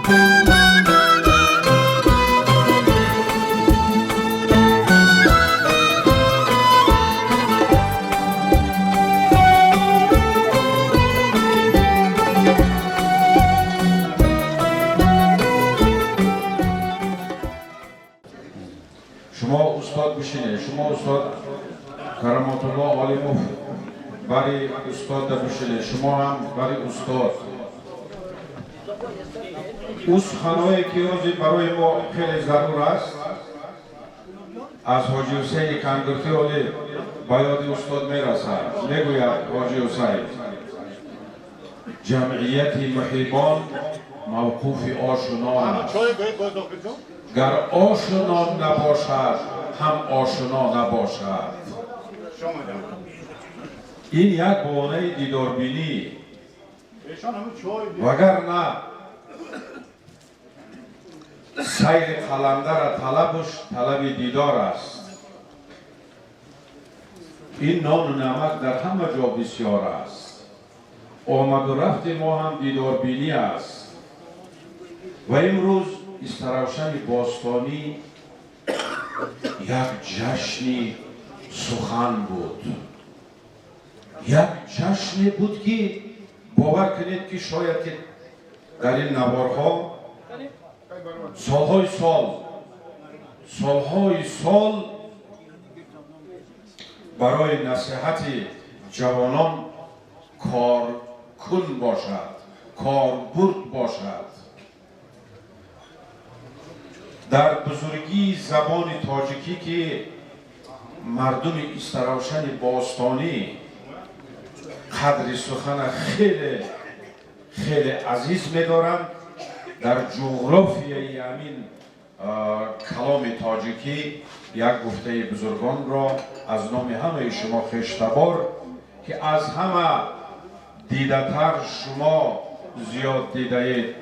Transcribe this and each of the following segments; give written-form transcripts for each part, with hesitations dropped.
شما استاد بشینه، شما استاد کرامات الله علیموف برای استاد بشینه، شما هم برای استاد. خانه‌ای که روزی برای ما خیلی ضرور است، از حاجی حسین کندرتی علی با یاد استاد میرسد. میگوید حاجی حسین جمعیت محبان موقوف آشنان است، گر آشنا نباشد هم آشنا نباشد. این یک بهانه دیداربینی، وگرنه سیر قلندر طلب دیدار است. این نان و نمک در همه جا بسیار است. آمد و رفت ما هم دیداربینی است. و امروز استراوشن باستانی یک جشنی سخن بود، یک جشنی بود که باور کنید که شاید که در این نوارها سالهای سال برای نصیحت جوانان کارکن باشد، کاربرد باشد. در بزرگی زبان تاجیکی که مردم استراوشن باستانی قدر سخن خیلی عزیز می‌دارند، در جغرافیای همین کلام تاجیکی یک گفته بزرگان را از نام همه شما خشتبار که از همه دیده‌تر شما زیاد دیده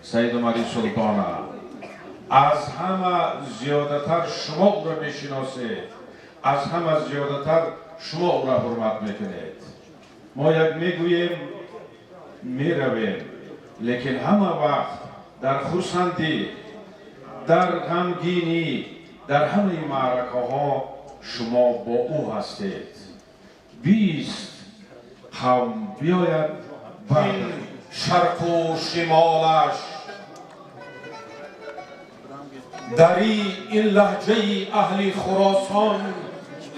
سید عمری سلطانه، از همه زیادتر شما او را میشناسید، از همه زیادتر شما او را حرمت میکنید. ما یک میگوییم میرویم، لیکن همه وقت در خرسندی، در غمگینی، در همه معرکه ها شما با او هستید. 20 قوم بیاید و شرق و شمالش دری این لهجه اهل خراسان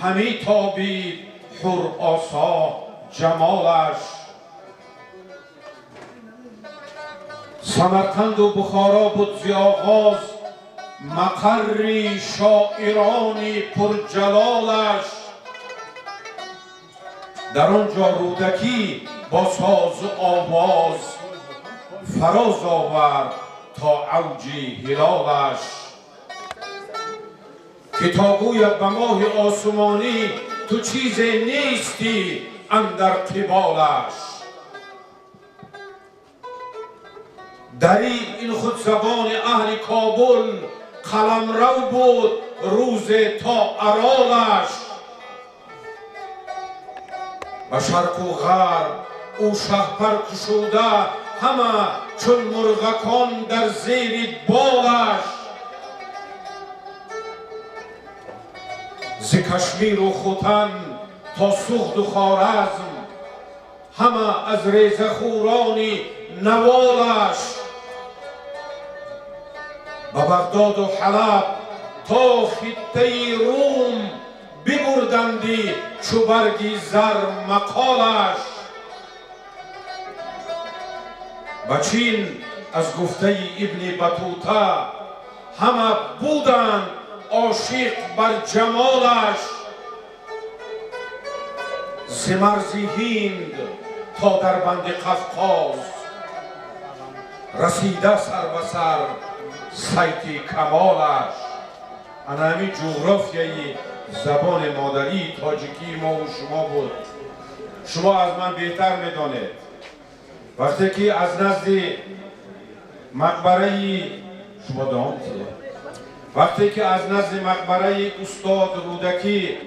همی تابید حر آسا جمالش. سمرقند و بخارا بود زی آغاز مقر شاعران پرجلالش. در آنجا رودکی با ساز و آواز فراز آورد تا اوج هلالش. که تا گوید به ماه آسمانی تو چیزی نیستی اندر قبالش. دری این خود زبان اهل کابل قلمرو بود روز تا ارالش. و شرق و غرب او شهپر کشوده همه چون مرغکان در زیر بالش. ز کشمیر و خوتن تا سوخت و خوارزم همه از ریزه خوران نوالش. به بغداد و حلب تا خطه روم ببردندی چو برگی زر مقالش. به چین از گفته ابن بطوطه همه بودند عاشق بر جمالش. ز مرز هند تا در بند قفقاز رسیده سر به سر صیت کمالش. انا همین جغرافیای زبان مادری تاجیکی ما و شما بود. شما از من بهتر میدانید. وقتی که از نزد مقبره شما وقتی که از نزد مقبره استاد رودکی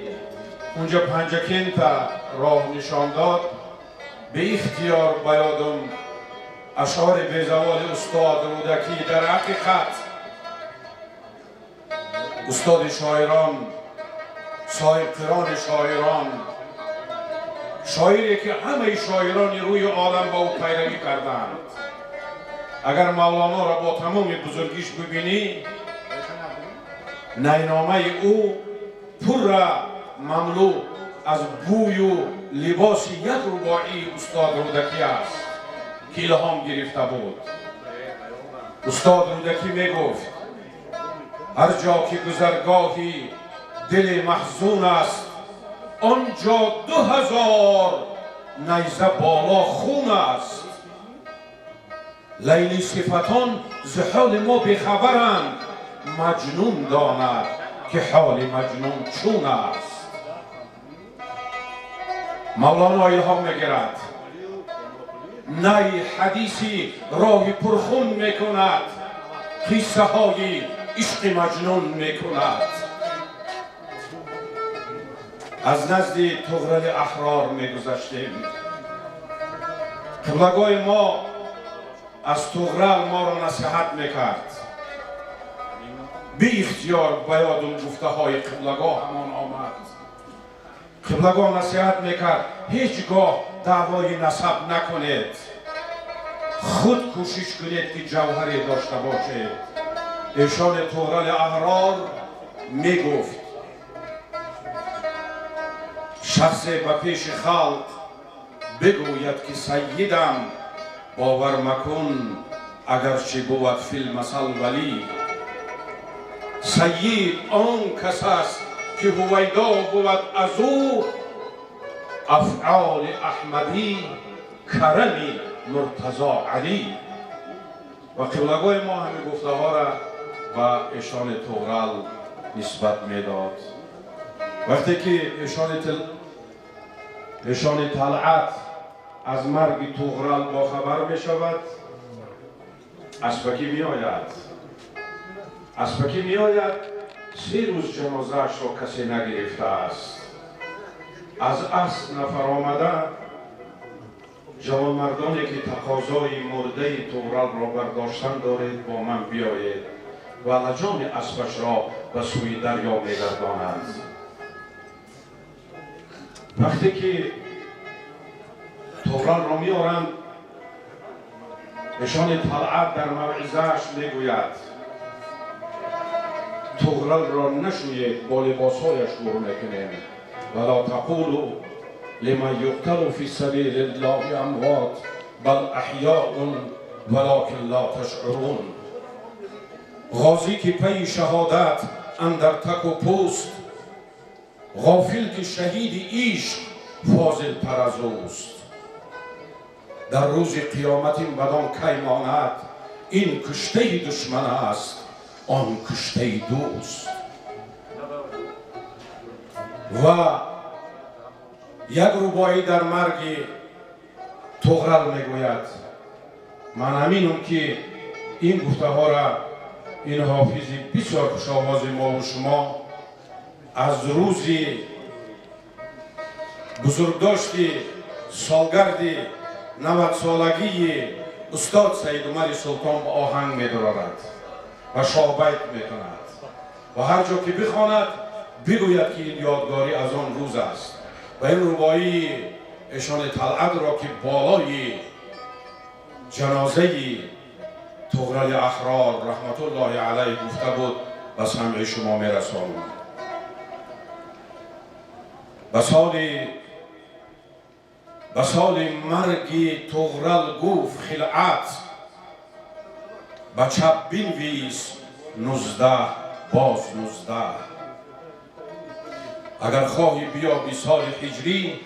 اونجا پنجکین تا راه نشان داد، به اختیار بیادم اشعار بیزوال استاد رودکی در حقیقت استاد شاعران، صاحب قران شاعران، شاعری که همه شاعران روی عالم با او پیروی کردند. اگر مولانا را با تمام بزرگیش ببینی، نینامه او پر مملو از بوی و لباس یک رباعی استاد رودکی است که الهام گرفته بود. استاد رودکی می گفت هر جا که گذرگاهی دل محزون است، آنجا 2000 نیزه بالا خون است. لیلی صفتان ز حال ما بخبرند، مجنون داند که حال مجنون چون است. مولانا الهام میگیرد، نی حدیثی راه پرخون میکند، قصه های عشق مجنون میکند. از نزد طغرل احرار میگذشتیم. قبلگاه ما از طغرل ما را نصیحت میکرد. بی اختیار به یادم گفته های قبلگاه همان آمد. قبلگاه نصیحت میکرد هیچگاه دعوای نسب نکنید، خود کوشش کنید که جوهری داشته باشید. ایشان طغرل احرار میگفت شخص به پیش خلق بگوید که سیدم، باور مکن اگرچه بود فی المثل ولی. سید آن کس است که هویدا بود از او، افعال احمدی کرمی مرتضا علی. و قبلگاه ما همه گفته ها را به ایشان طغرل نسبت میداد. وقتی که ایشان طلعت از مرگ طغرل با خبر می شود، اسپکی می آید. اسپکی می آید 3 روز جنازه‌اش را کسی نگرفته است. از اصل نفر آمده جوانمردانی که تقاضای مرده طغرل را برداشتن دارید با من بیایید و لجام اسبش را به سوی دریا می‌گرداند. وقتی که طغرل را می‌آورند، ایشان طلعت در موعظه‌اش میگوید طغرل را نشویید، با لباسهایش دور میکنیم. ولا تقولوا لمن یقتل فی سبیل الله اموات بل احیاء ولکن لا تشعرون. غازی که پی شهادت اندر تک و پوست، غافل که شهید عشق فاضل تر از اوست. در روز قیامت این بدان کی ماند، این کشته دشمن است آن کشته دوست. و یک ربایی در مرگ طغرل میگوید من امینم که این گفته ها را این حافظی بسیار خوش آواز ما و شما از روز بزرگداشت سالگرد 90 سالگی استاد سید عمر سلطان به آهنگ می‌درآورد و شاهبیت میکند و هر جا که بخواند بگوید که این یادگاری از آن روز است. و این ربایی ایشان طلعت را که بالای جنازه طغرل احرار رحمت الله علیه گفته بود به سمع شما میرسانم. به سال مرگ طغرل گفت خلعت، به چپ بنویس 19 باز 19. اگر خواهی بیا 20 سال هجری،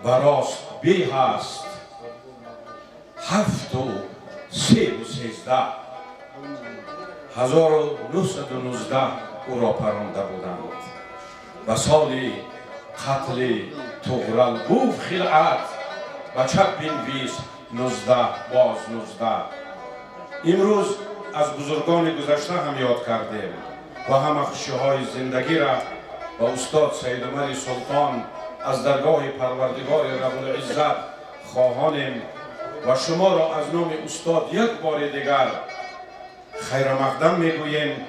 و راست بی هست 7 و 13 1919 او را پرانده بودند. و سال قتل طغرل گفت خلعت، و چپ بنویس 19 باز 19. امروز از بزرگان گذشته هم یاد کردیم و همه خوشی‌های زندگی را با استاد سید عمر سلطان از درگاه پروردگار رب العزت خواهانیم و شما را از نام استاد یک بار دیگر خیر مقدم میگوییم.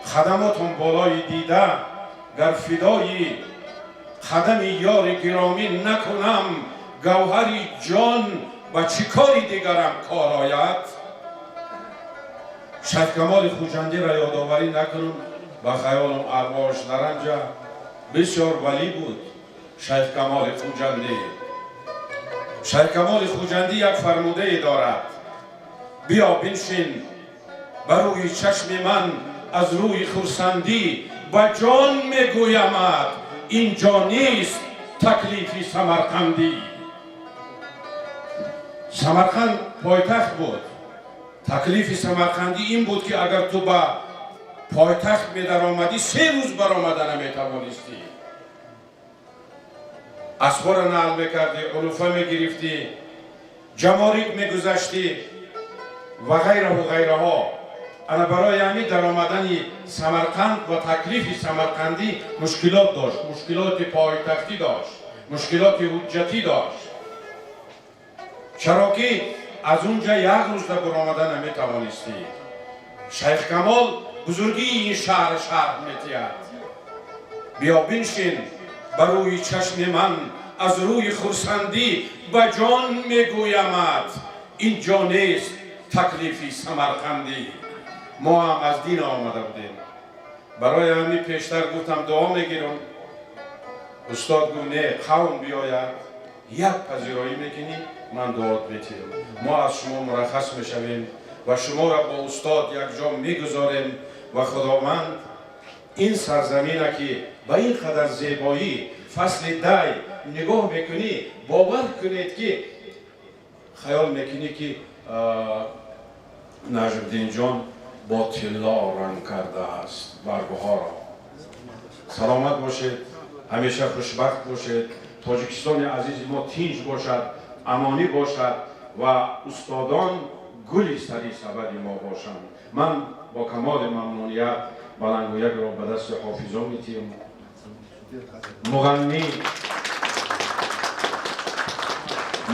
خدماتون بالای دیده گر فدای قدم یار گرامی نکنم، گوهری جان و چی کاری دیگرم کار آید. شیخ کمال خوجندی را یادآوری نکنم، با خیالم ارواحش در آنجا بسیار ولی بود. شیخ کمال خوجندی، شیخ کمال خوجندی یک فرموده دارد: بیا بنشین بر روی چشم من، از روی خرسندی با جان میگویمت، اینجا نیست تکلیفی سمرقندی. سمرقند پایتخت بود. تکلیف سمرقندی این بود که اگر تو با پایتخت می در آمدی 3 روز برآمده نمی توانستی. اسبا را نعل میکردی، علوفه میگرفتی، جمارک میگذشتی و غیره و غیره ها. انا برای همین در آمدن سمرقند و تکلیف سمرقندی مشکلات داشت، مشکلات پایتختی داشت، مشکلات حجتی داشت. چرا که از اونجا 1 روز در برآمدن نمی توانستی. شیخ کمال بزرگی این شهر می‌دهد: بیا بنشین بر روی چشم من، از روی خرسندی با جان میگویمت، اینجا نیست تکلیفی سمرقندی. ما هم از دین آمده بودیم. برای همین پیشتر گفتم دعا میگیرم. استاد گفت نه، قوم بیاید یک پذیرایی میکنی من دعات میتیرم. ما از شما مرخص میشویم و شما را با استاد یک جا میگذاریم و خداوند این سرزمینه که با این قدر زیبایی فصل 10 نگاه میکنی، باور کنید که خیال میکنی که نجم‌الدین جان با طلا رنگ کرده است برگها را. سلامت باشید، همیشه خوشبخت باشید، تاجیکستان عزیز ما تینج باشد، امانی باشد و استادان گلی سری سبد ما باشند. من با کمال ممنونیت بلنگویک را به دست حافظا میتیم.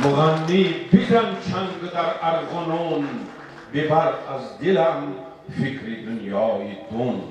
مغنی بیدن چنگ در ارغنون، ببر از دلم فکر دنیای دون.